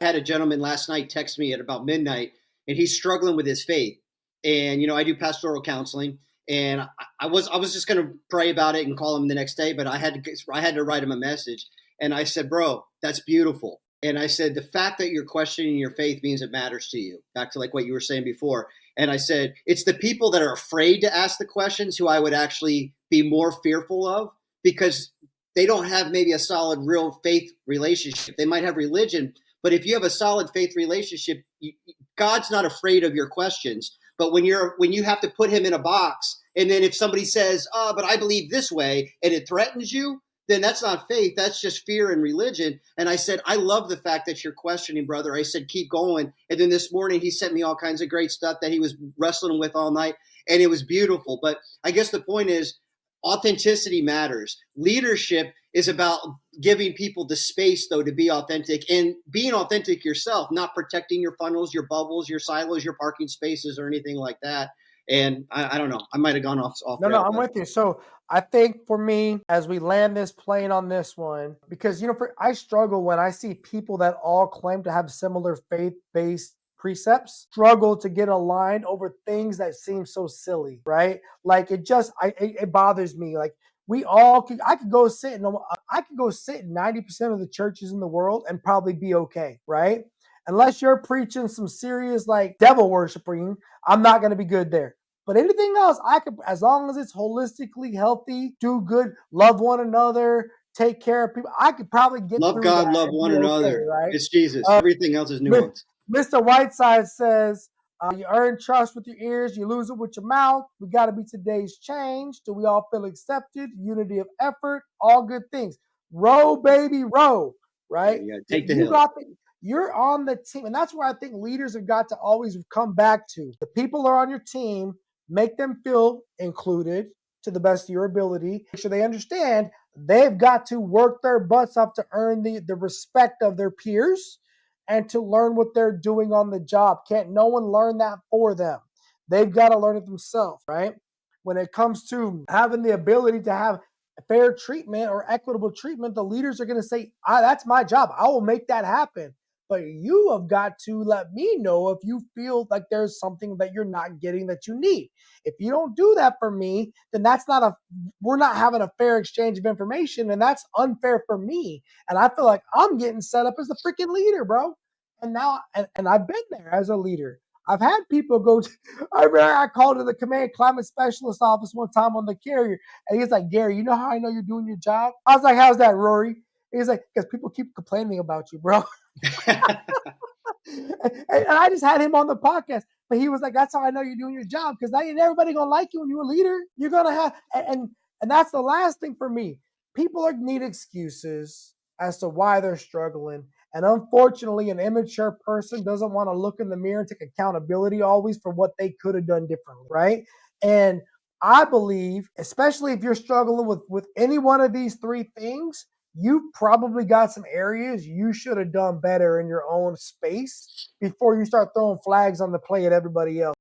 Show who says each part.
Speaker 1: had a gentleman last night text me at about midnight, and he's struggling with his faith. And I do pastoral counseling, and I was just going to pray about it and call him the next day, but I had to write him a message, and I said, "Bro, that's beautiful." And I said, the fact that you're questioning your faith means it matters to you. Back to like what you were saying before. And I said, it's the people that are afraid to ask the questions who I would actually be more fearful of, because they don't have maybe a solid, real faith relationship. They might have religion, but if you have a solid faith relationship, God's not afraid of your questions. But when you have to put him in a box, and then if somebody says, "Oh, but I believe this way," and it threatens you, then that's not faith. That's just fear and religion. And I said, I love the fact that you're questioning, brother. I said, keep going. And then this morning he sent me all kinds of great stuff that he was wrestling with all night, and it was beautiful. But I guess the point is, authenticity matters. Leadership is about giving people the space, though, to be authentic, and being authentic yourself, not protecting your funnels, your bubbles, your silos, your parking spaces, or anything like that. And I don't know. I might have gone off.
Speaker 2: No, I'm with you. So I think for me, as we land this plane on this one, because, I struggle when I see people that all claim to have similar faith-based precepts struggle to get aligned over things that seem so silly, right? Like it bothers me. Like I could go sit in 90% of the churches in the world and probably be okay, right? Unless you're preaching some serious like devil worshiping, I'm not going to be good there. But anything else, I could, as long as it's holistically healthy, do good, love one another, take care of people, I could probably get
Speaker 1: love
Speaker 2: through
Speaker 1: God,
Speaker 2: that
Speaker 1: love one another.
Speaker 2: right?
Speaker 1: It's Jesus. Everything else is nuance.
Speaker 2: Mr. Whiteside says, you earn trust with your ears, you lose it with your mouth. We got to be today's change. Do we all feel accepted? Unity of effort, all good things. Row, baby, row, right?
Speaker 1: Yeah, take the hill.
Speaker 2: You're on the team. And that's where I think leaders have got to always come back to. The people are on your team. Make them feel included to the best of your ability. Make sure they understand they've got to work their butts off to earn the respect of their peers and to learn what they're doing on the job. Can't no one learn that for them. They've got to learn it themselves, right? When it comes to having the ability to have fair treatment or equitable treatment, the leaders are going to say, that's my job. I will make that happen. But you have got to let me know if you feel like there's something that you're not getting that you need. If you don't do that for me, then we're not having a fair exchange of information, and that's unfair for me. And I feel like I'm getting set up as the freaking leader, bro. And now, and I've been there as a leader. I've had people go, I called to the command climate specialist office one time on the carrier, and he's like, Gary, you know how I know you're doing your job? I was like, how's that, Rory? He's like, because people keep complaining about you, bro. And I just had him on the podcast, but he was like, that's how I know you're doing your job, because ain't everybody gonna like you when you're a leader. You're gonna have, and that's the last thing for me. People need excuses as to why they're struggling, and unfortunately, an immature person doesn't want to look in the mirror and take accountability always for what they could have done differently, right? And I believe, especially if you're struggling with any one of these three things, you probably got some areas you should have done better in your own space before you start throwing flags on the play at everybody else.